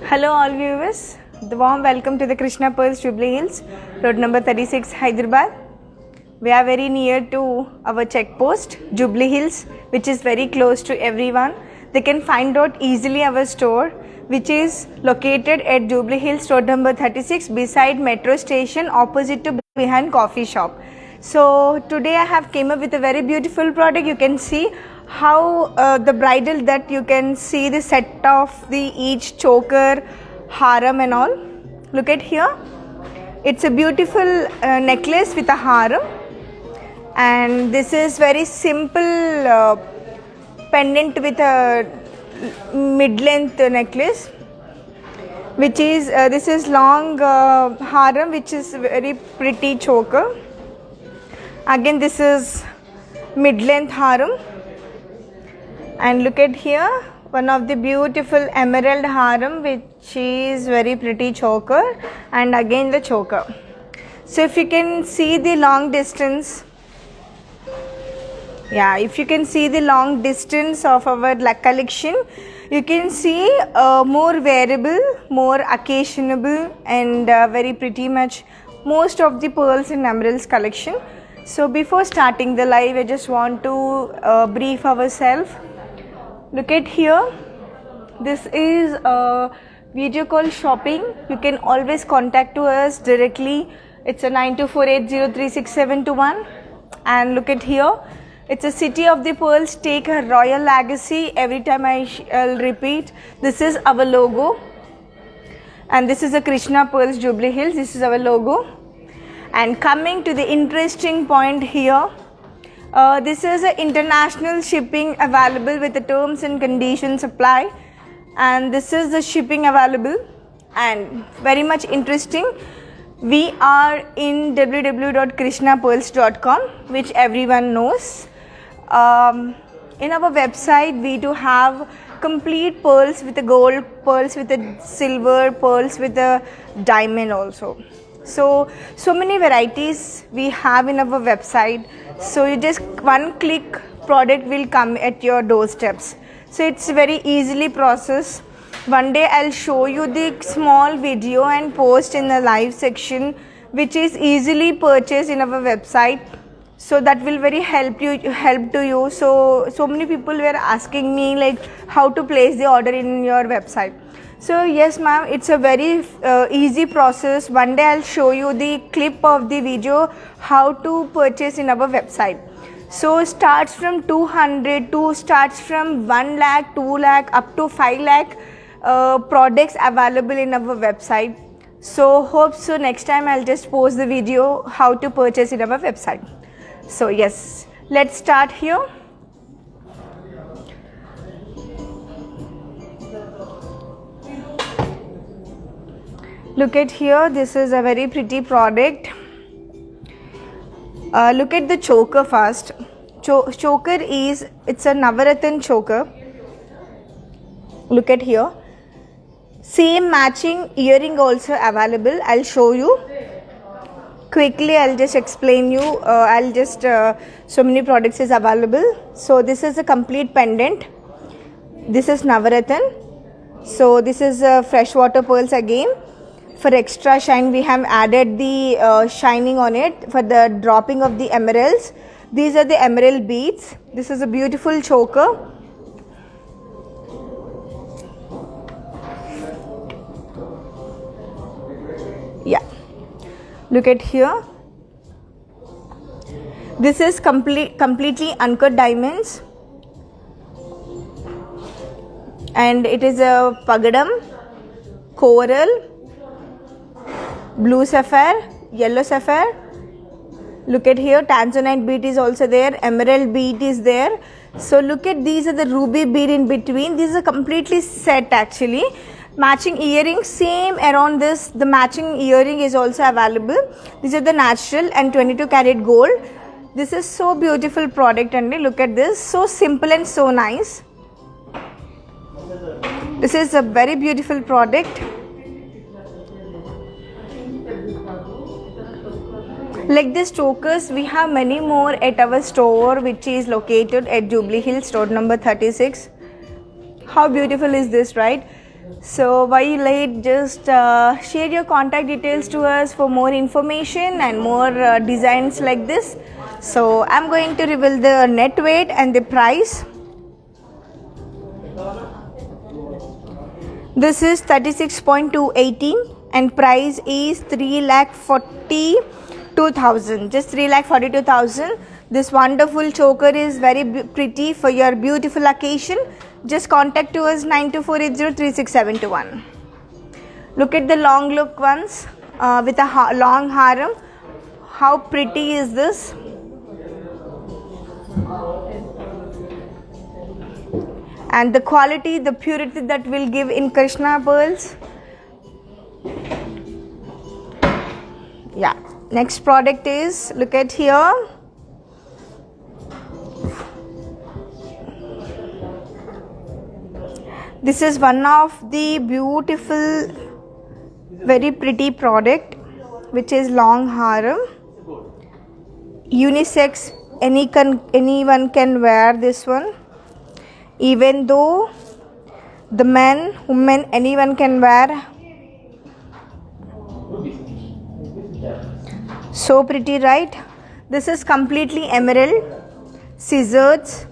Hello all viewers, the warm welcome to the Krishna Pearls Jubilee Hills, road number 36, Hyderabad. We are very near to our check post, Jubilee Hills, which is very close to everyone. They can find out easily our store, which is located at Jubilee Hills, road number 36, beside metro station, opposite to behind coffee shop. So today I have came up with a very beautiful product. You can see how the bridal, that you can see the set of the each choker, harem and all. Look at here. It's a beautiful necklace with a harem, and this is very simple pendant with a mid-length necklace, which is this is long harem, which is very pretty choker. Again, this is mid-length harem, and look at here, one of the beautiful emerald harem, which is very pretty choker, and again the choker. So if you can see the long distance, if you can see the long distance of our collection, you can see more wearable, more occasionable, and very pretty much most of the pearls in emeralds collection. So before starting the live, I just want to brief ourselves. Look at here. This is a video call shopping. You can always contact to us directly. It's a 9248036721. And look at here. It's a City of the Pearls, take a royal legacy. Every time I'll repeat, this is our logo. And this is a Krishna Pearls Jubilee Hills. This is our logo. And coming to the interesting point here, this is an international shipping available with the terms and conditions apply, and this is the shipping available, and very much interesting. We are in www.krishnapearls.com, which everyone knows. In our website, we do have complete pearls with the gold, pearls with the silver, pearls with the diamond also. So many varieties we have in our website. So you just one click product will come at your doorsteps. So it's very easily processed. One day I'll show you the small video and post in the live section, which is easily purchased in our website. So that will very help to you. So many people were asking me like how to place the order in your website. So yes ma'am, it's a very easy process. One day I'll show you the clip of the video how to purchase in our website. So starts from 200 to starts from 1 lakh, 2 lakh up to 5 lakh products available in our website. So hope so next time I'll just post the video how to purchase in our website. So yes, let's start here. Look at here, this is a very pretty product. Look at the choker first. Choker is, it's a Navaratna choker. Look at here. Same matching earring also available. I'll show you. Quickly, I'll just explain you. So many products is available. So this is a complete pendant. This is Navaratna. So this is freshwater pearls again. For extra shine, we have added the shining on it for the dropping of the emeralds. These are the emerald beads. This is a beautiful choker. Yeah. Look at here. This is completely uncut diamonds. And it is a pagadam, coral, blue sapphire, yellow sapphire. Look at here, tanzanite bead is also there, emerald bead is there. So look at, these are the ruby bead in between. These are completely set actually. Matching earrings, same around this, the matching earring is also available. These are the natural and 22 karat gold. This is so beautiful product, and look at this, so simple and so nice. This is a very beautiful product. Like these chokers, we have many more at our store, which is located at Jubilee Hills, road number 36. How beautiful is this, right? So why you late? Just share your contact details to us for more information and more designs like this. So I'm going to reveal the net weight and the price. This is 36.218 and price is 3,42,000. Just 3,42,000. This wonderful choker is very pretty for your beautiful occasion. Just contact to us 924803671. Look at the long look ones with a long harem. How pretty is this? And the quality, the purity that will give in Krishna pearls. Yeah. Next product is, look at here. This is one of the beautiful, very pretty product, which is long harem. Unisex, anyone can wear this one. Even though the men, women, anyone can wear. So pretty, right? This is completely emerald, scissors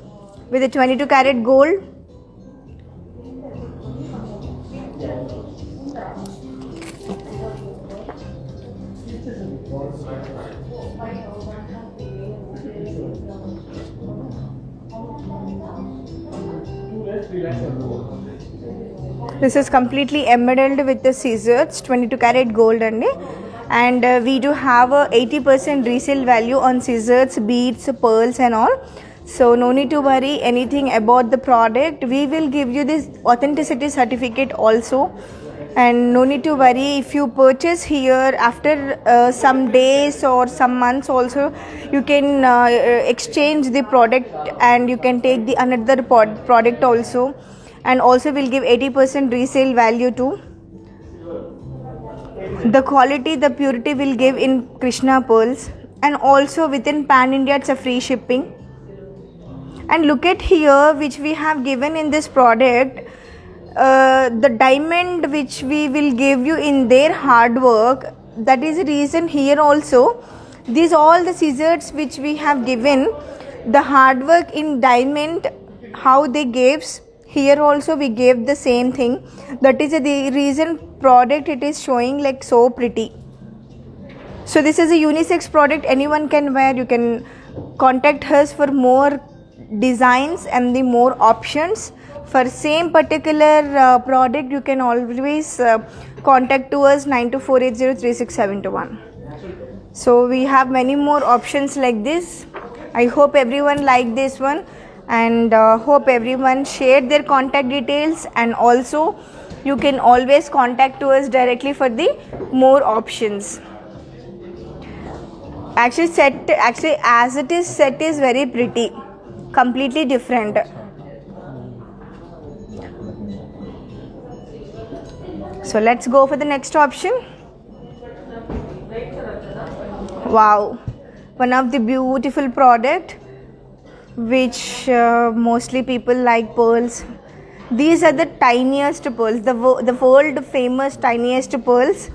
with a 22 karat gold. This is completely emerald with the scissors, 22 karat gold and we do have a 80% resale value on scissors, beads, pearls and all. So no need to worry anything about the product. We will give you this authenticity certificate also, and no need to worry if you purchase here after some days or some months also, you can exchange the product and you can take the another product also, and also will give 80% resale value too. The quality, the purity will give in Krishna pearls, and also within Pan India it's a free shipping. And look at here, which we have given in this product, the diamond which we will give you in their hard work. That is the reason here also, these all the scissors which we have given, the hard work in diamond, how they gave, here also we gave the same thing. That is the reason product it is showing like so pretty. So this is a unisex product, anyone can wear. You can contact us for more designs and the more options. For same particular product, you can always contact to us 924803671. So we have many more options like this. I hope everyone liked this one, and hope everyone shared their contact details, and also you can always contact to us directly for the more options. Actually as it is, set is very pretty, completely different. So let's go for the next option. Wow, one of the beautiful product which mostly people like pearls. These are the tiniest pearls, the world famous tiniest pearls.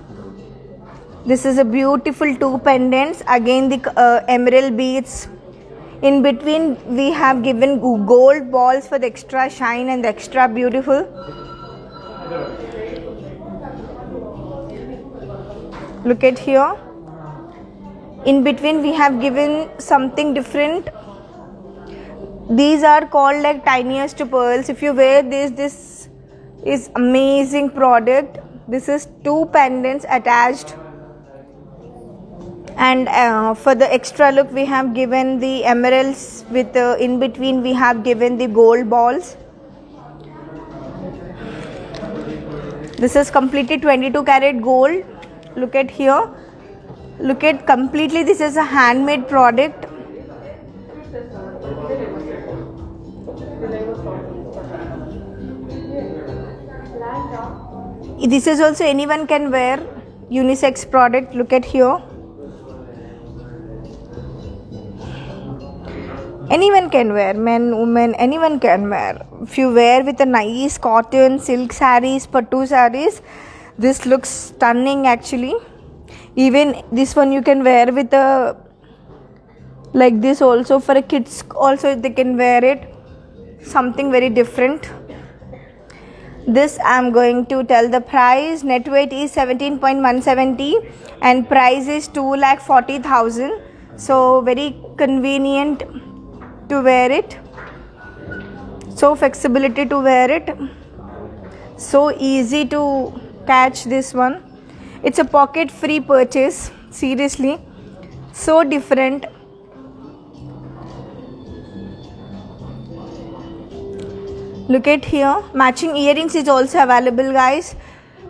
This is a beautiful two pendants, again the emerald beads. In between we have given gold balls for the extra shine and the extra beautiful. Look at here. In between we have given something different. These are called like tiniest pearls. If you wear this is amazing product. This is two pendants attached, and for the extra look we have given the emeralds with in between we have given the gold balls. This is completely 22 karat gold. Look at here. Look at completely, this is a handmade product. This is also anyone can wear, unisex product. Look at here. Anyone can wear, men, women, anyone can wear. If you wear with a nice cotton silk sarees, pattu sarees, this looks stunning actually. Even this one you can wear with a like this also. For a kids also they can wear it, something very different. This I am going to tell the price. Net weight is 17.170 and price is 2,40,000. So very convenient to wear it, so flexibility to wear it, so easy to catch this one. It's a pocket free purchase, seriously, so different. Look at here, matching earrings is also available, guys.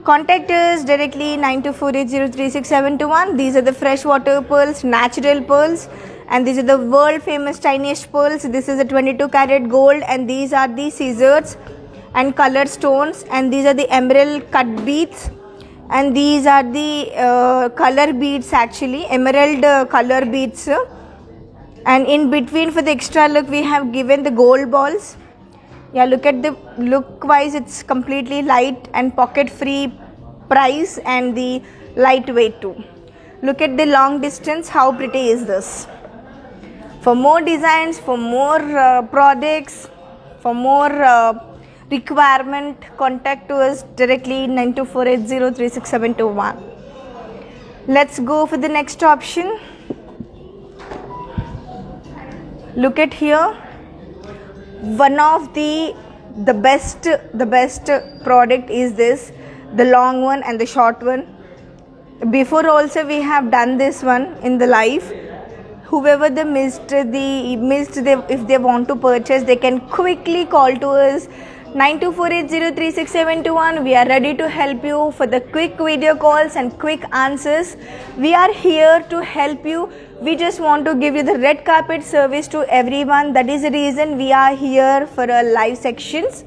Contact us directly 9248036721. These are the freshwater pearls, natural pearls, and these are the world famous tiniest pearls. This is a 22 karat gold, and these are the scissors and colored stones, and these are the emerald cut beads, and these are the color beads, actually emerald color beads. And in between for the extra look we have given the gold balls. Yeah, look at the look wise, it's completely light and pocket free price, and the lightweight too. Look at the long distance, how pretty is this. For more designs, for more products, for more requirement, contact to us directly 9248036721. Let's go for the next option. Look at here, one of the best product is this, the long one and the short one. Before also we have done this one in the live. Whoever they missed, if they want to purchase, they can quickly call to us 9248036721. We are ready to help you for the quick video calls and quick answers. We are here to help you. We just want to give you the red carpet service to everyone. That is the reason we are here for a live sections.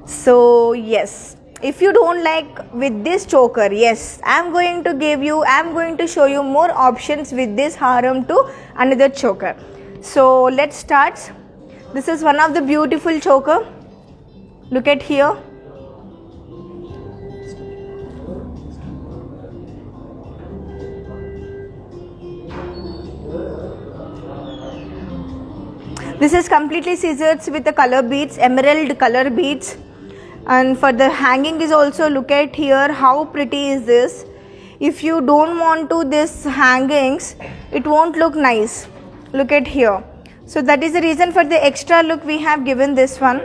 So yes, if you don't like with this choker, yes, I'm going to show you more options with this harem to another choker. So let's start. This is one of the beautiful choker. Look at here. This is completely scissors with the color beads, emerald color beads. And for the hanging is also, look at here, how pretty is this. If you don't want to this hangings, it won't look nice. Look at here. So that is the reason for the extra look we have given this one.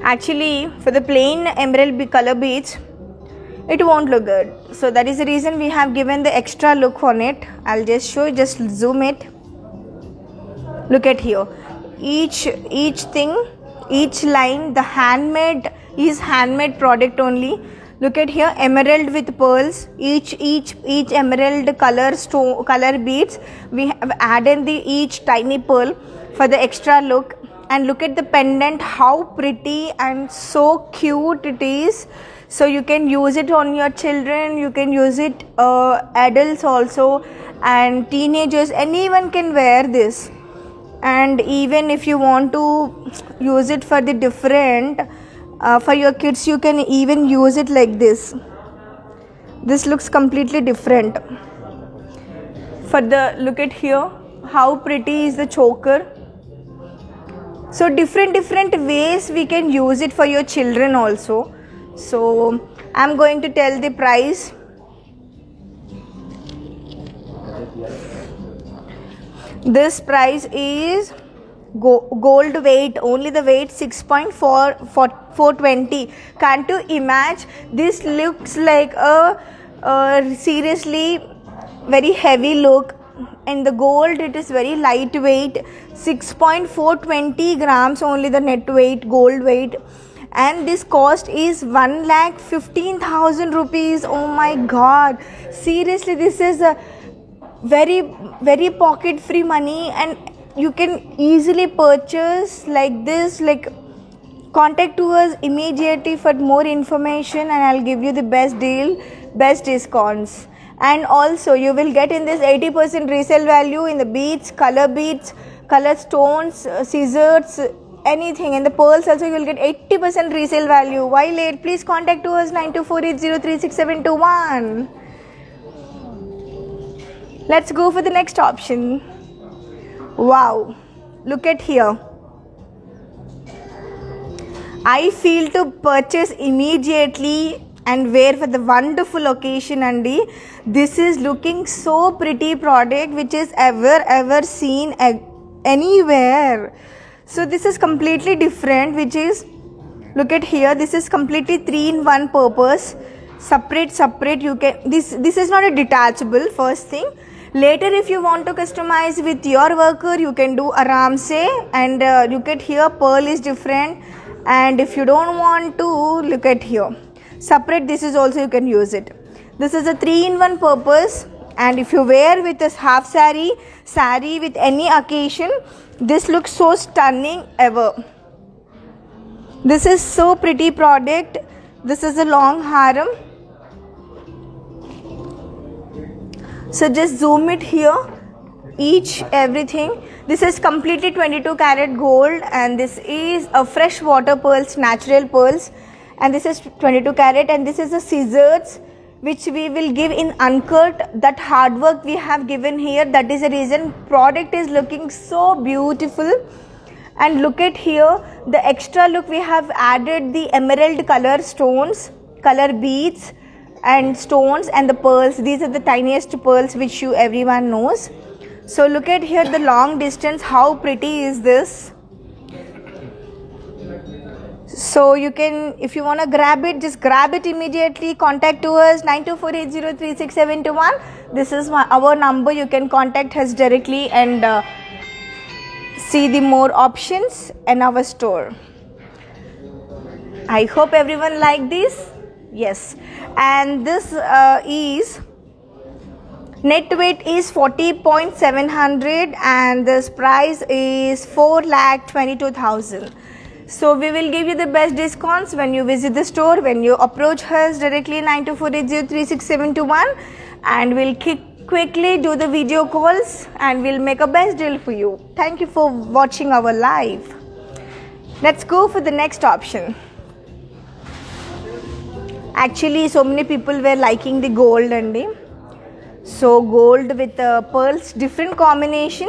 Actually, for the plain emerald color beads, it won't look good. So that is the reason we have given the extra look on it. I'll just show you, just zoom it. Look at here. Each thing, each line, the handmade is handmade product only. Look at here, emerald with pearls. Each emerald color beads. We have added each tiny pearl for the extra look. And look at the pendant, how pretty and so cute it is. So you can use it on your children, you can use it adults also, and teenagers, anyone can wear this. And even if you want to use it for the different, for your kids, you can even use it like this. This looks completely different. For the, look at here, how pretty is the choker. So different ways we can use it for your children also. So I'm going to tell the price. This price is gold weight, only the weight 6.420. Can't you imagine? This looks like a seriously very heavy look. And the gold, it is very lightweight, 6.420 grams only the net weight, gold weight. And this cost is 1,15,000 rupees. Oh my god, seriously, this is a very pocket free money, and you can easily purchase like this, like Contact to us immediately for more information, and I'll give you the best deal, best discounts. And also you will get in this 80% resale value in the beads, color stones, scissors, anything. In the pearls also you will get 80% resale value. Why late? Please contact to us 9248036721. Let's go for the next option. Wow, look at here. I feel to purchase immediately and wear for the wonderful occasion, Andy. This is looking so pretty product which is ever seen anywhere. So this is completely different, which is, look at here, this is completely 3-in-1 purpose. Separate you can, this is not a detachable, first thing. Later if you want to customize with your worker, you can do aram se. And look at here, pearl is different. And if you don't want to, look at here, separate, this is also you can use it. This is a 3-in-1 purpose, and if you wear with this half sari with any occasion, this looks so stunning ever. This is so pretty product. This is a long haram. So just zoom it here, everything. This is completely 22 karat gold, and this is a fresh water pearls, natural pearls, and this is 22 karat, and this is the scissors which we will give in uncut. That hard work we have given here, that is the reason product is looking so beautiful. And look at here, the extra look, we have added the emerald color stones, color beads and stones, and the pearls. These are the tiniest pearls which everyone knows. So look at here, the long distance, how pretty is this. So you can, if you want to grab it, just grab it immediately. Contact to us 9248036721. This is our number. You can contact us directly and see the more options in our store. I hope everyone like this. Yes, and this is net weight is 40.700, and this price is 4,22,000. So we will give you the best discounts when you visit the store, when you approach us directly 9248036721, and we'll quickly do the video calls and we'll make a best deal for you. Thank you for watching our live. Let's go for the next option. Actually, so many people were liking the gold, and so gold with pearls, different combination,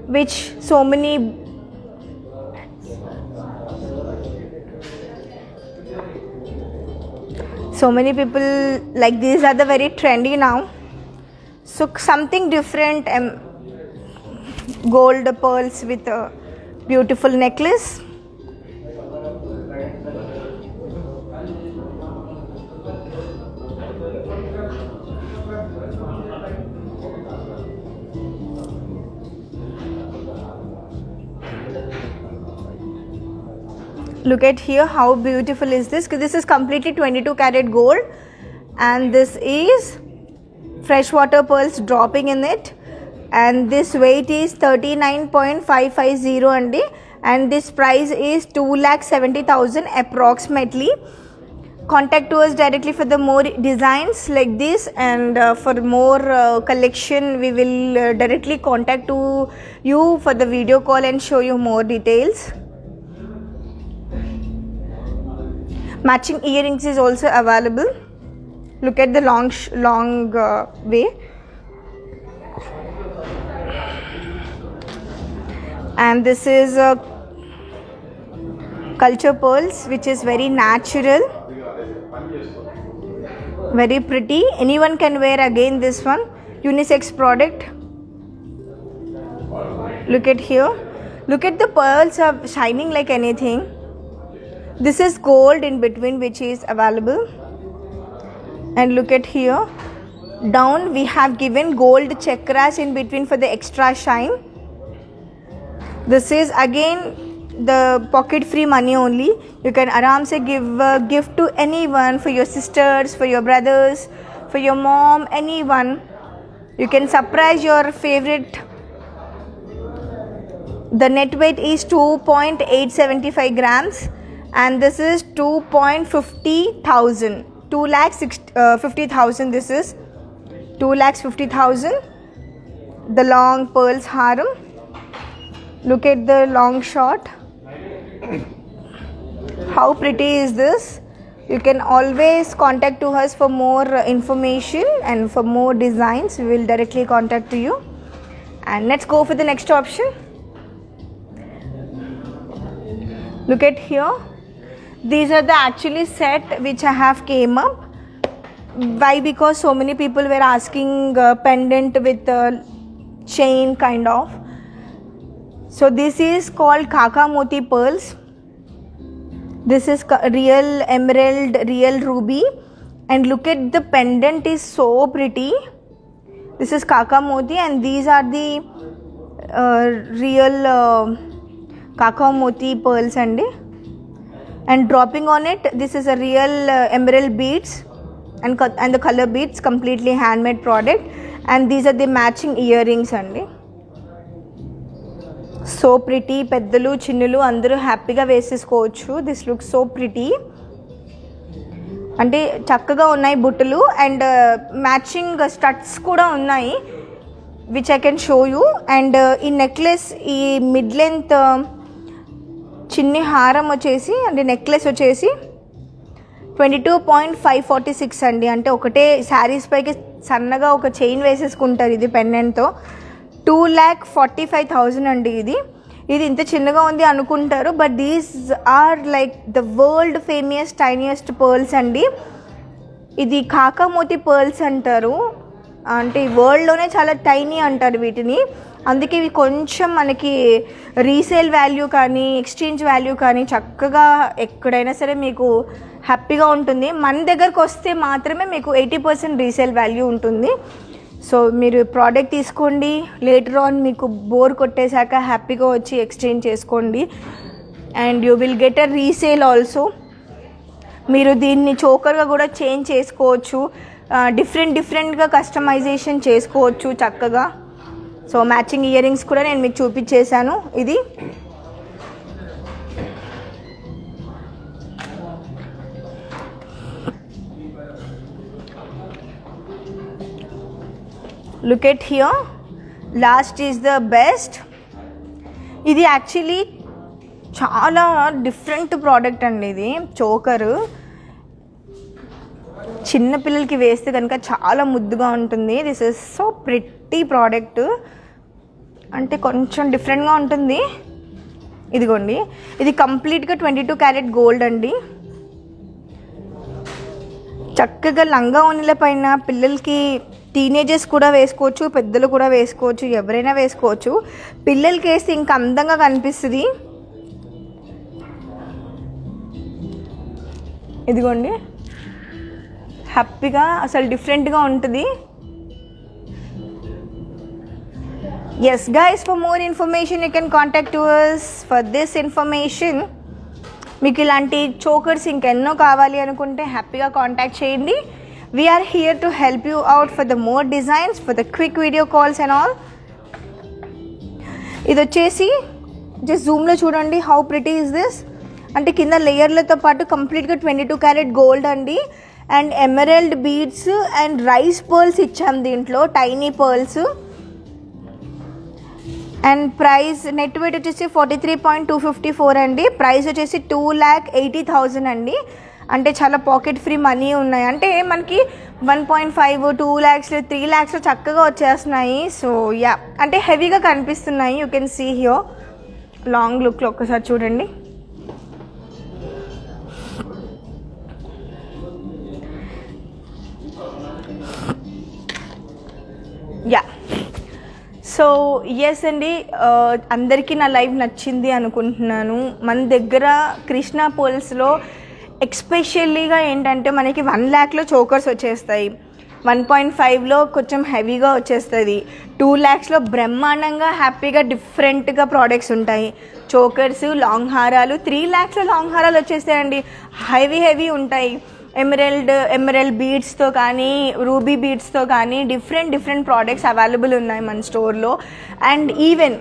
which so many people like. These are the very trendy now. So something different, gold pearls with a beautiful necklace. Look at here, how beautiful is this. This is completely 22 karat gold, and this is freshwater pearls dropping in it, and this weight is 39.550 and this price is 2,70,000 approximately. Contact to us directly for the more designs like this, and for more collection we will directly contact to you for the video call and show you more details. Matching earrings is also available. Look at the long way. And this is culture pearls, which is very natural, very pretty. Anyone can wear again this one. Unisex product. Look at here. Look at the pearls are shining like anything. This is gold in between, which is available. And look at here, down we have given gold chakras in between for the extra shine. This is again the pocket free money only. You can aram se give a gift to anyone, for your sisters, for your brothers, for your mom, anyone. You can surprise your favorite. The net weight is 2.875 grams. and this is 2,50,000. 2,50,000. This is 2,50,000. The long pearls haram. Look at the long shot. How pretty is this? You can always contact to us for more information and for more designs. We will directly contact to you. And let's go for the next option. Look at here. These are the actually set which I have came up. Why? Because so many people were asking pendant with chain kind of. So this is called Kaka Moti pearls. This is real emerald, real ruby, and look at the pendant is so pretty. This is Kaka Moti, and these are the real Kaka Moti pearls and dropping on it, this is a real emerald beads and the color beads, completely handmade product, and these are the matching earrings so pretty. పెద్దలు చిన్నలు అందరూ హ్యాపీగా వేసేసుకోవచ్చు. This look so pretty. అంటే చక్కగా ఉన్నాయి బుట్టలు and matching studs కూడా ఉన్నాయి which I can show you. And ఈ నెక్లెస్, ఈ మిడ్ లెంత్ చిన్ని హారం వచ్చేసి అంటే నెక్లెస్ వచ్చేసి 22.546 అండి. అంటే ఒకటే శారీస్ పైకి సన్నగా ఒక చైన్ వేసేసుకుంటారు ఇది పెండెంట్తో. 2,45,000 అండి. ఇది ఇంత చిన్నగా ఉంది అనుకుంటారు, but these are like the world famous tiniest pearls అండి. ఇది కాకామోతి పర్ల్స్ అంటారు. అంటే వరల్డ్లోనే చాలా టైనీ అంటారు వీటిని. అందుకే ఇవి కొంచెం మనకి రీసేల్ వాల్యూ కానీ ఎక్స్చేంజ్ వాల్యూ కానీ చక్కగా ఎక్కడైనా సరే మీకు హ్యాపీగా ఉంటుంది. మన దగ్గరకు వస్తే మాత్రమే మీకు 80% రీసేల్ వాల్యూ ఉంటుంది. సో మీరు ప్రోడక్ట్ తీసుకోండి, లేటర్ ఆన్ మీకు బోర్ కొట్టేశాక హ్యాపీగా వచ్చి ఎక్స్చేంజ్ చేసుకోండి and you will get a resale also. మీరు దీన్ని చోకర్గా కూడా చేంజ్ చేసుకోవచ్చు, డిఫరెంట్గా కస్టమైజేషన్ చేసుకోవచ్చు చక్కగా. సో మ్యాచింగ్ ఇయర్ రింగ్స్ కూడా నేను మీకు చూపించేశాను. ఇది look at here. Last is the best. ఇది యాక్చువల్లీ చాలా డిఫరెంట్ ప్రోడక్ట్ అండి. ఇది చోకరు చిన్నపిల్లలకి వేస్తే కనుక చాలా ముద్దుగా ఉంటుంది. This is so pretty product. అంటే కొంచెం డిఫరెంట్గా ఉంటుంది. ఇదిగోండి, ఇది కంప్లీట్గా 22 క్యారెట్ గోల్డ్ అండి. చక్కగా లంగా ఓణీల పైన పిల్లలకి, టీనేజర్స్ కూడా వేసుకోవచ్చు, పెద్దలు కూడా వేసుకోవచ్చు, ఎవరైనా వేసుకోవచ్చు. పిల్లలకి వేస్తే ఇంకా అందంగా కనిపిస్తుంది. ఇదిగోండి, హ్యాపీగా అసలు డిఫరెంట్గా ఉంటుంది. Yes guys, for more information you can contact to us for this information. మీకు ఇలాంటి చోకర్స్ ఇంకెన్నో కావాలి అనుకుంటే హ్యాపీగా కాంటాక్ట్ చేయండి. We are here to help you out for the more designs, for the quick video calls and all. ఇది వచ్చేసి just జూమ్లో చూడండి, హౌ ప్రిటీ ఇస్ దిస్. అంటే కింద లేయర్లతో పాటు కంప్లీట్గా 22 క్యారెట్ గోల్డ్ అండి. And emerald beads and rice pearls ఇచ్చాం దీంట్లో, tiny pearls. And price net weight వచ్చేసి 43.254 అండి. ప్రైస్ వచ్చేసి 2,80,000 అండి. అంటే చాలా పాకెట్ ఫ్రీ మనీ ఉన్నాయి. అంటే మనకి 1.5, 2 lakhs, 3 lakhs చక్కగా వచ్చేస్తున్నాయి. సో యా, అంటే హెవీగా కనిపిస్తున్నాయి. You can see here long లుక్లో ఒక్కసారి చూడండి. యా, సో ఎస్ అండి, అందరికీ నా లైవ్ నచ్చింది అనుకుంటున్నాను. మన దగ్గర కృష్ణ పర్ల్స్లో ఎక్స్పెషల్లీగా ఏంటంటే మనకి 1 lakhలో చోకర్స్ వచ్చేస్తాయి, 1.5లో కొంచెం హెవీగా వచ్చేస్తుంది, 2 lakhsలో బ్రహ్మాండంగా హ్యాపీగా డిఫరెంట్గా ప్రోడక్ట్స్ ఉంటాయి. చోకర్స్, లాంగ్ హారాలు 3 lakhsలో లాంగ్ హారాలు వచ్చేస్తాయండి, హెవీ ఉంటాయి. ఎమరల్డ్ బీడ్స్తో కానీ, రూబీ బీడ్స్తో కానీ డిఫరెంట్ ప్రోడక్ట్స్ అవైలబుల్ ఉన్నాయి మన స్టోర్లో. అండ్ ఈవెన్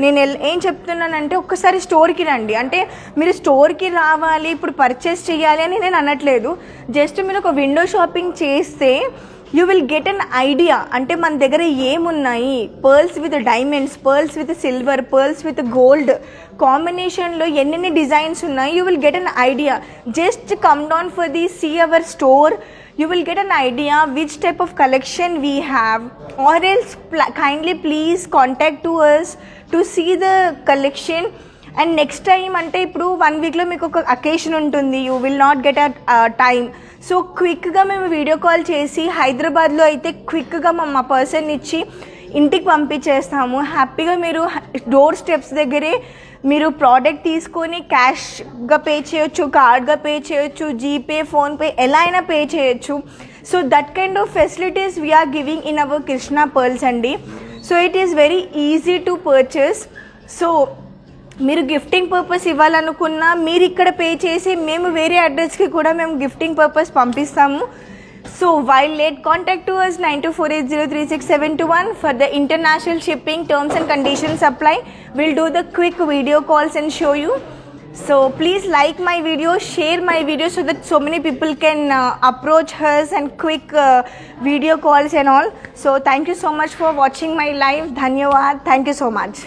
నేను ఏం చెప్తున్నానంటే ఒక్కసారి స్టోర్కి రండి. అంటే మీరు స్టోర్కి రావాలి, ఇప్పుడు పర్చేస్ చేయాలి అని నేను అనట్లేదు. జస్ట్ మీరు ఒక విండో షాపింగ్ చేస్తే you will get an idea. అంటే మన దగ్గర ఏమున్నాయి, pearls with diamonds, pearls with silver, pearls with gold కాంబినేషన్లో ఎన్నెన్ని డిజైన్స్ ఉన్నాయి. You will get an idea. Just come down for the see our store. You will get an idea which type of collection we have, or else kindly please contact to us to see the collection. And next time అంటే ఇప్పుడు 1 weekలో మీకు ఒక occasion ఉంటుంది, you will not get a time. So క్విక్గా మేము video call చేసి హైదరాబాద్లో అయితే క్విక్గా మా పర్సన్ ఇచ్చి ఇంటికి పంపించేస్తాము. హ్యాపీగా మీరు డోర్ స్టెప్స్ దగ్గరే మీరు ప్రోడక్ట్ తీసుకొని క్యాష్గా పే చేయొచ్చు, కార్డ్గా పే చేయొచ్చు, జీపే, ఫోన్పే ఎలా అయినా పే చేయొచ్చు. So that kind of facilities we are giving in our Krishna pearls అండి. So it is very easy to purchase. So మీరు గిఫ్టింగ్ పర్పస్ ఇవ్వాలనుకున్నా మీరు ఇక్కడ పే చేసి మేము వేరే అడ్రస్కి కూడా మేము గిఫ్టింగ్ పర్పస్ పంపిస్తాము. So while late, contact to us 9248036721 for the international shipping. Terms and conditions apply. We'll do the quick video calls and show you. So please like my video, share my video so that so many people can approach us and quick video calls and all. So thank you so much for watching my live. Dhanyawad. Thank you so much.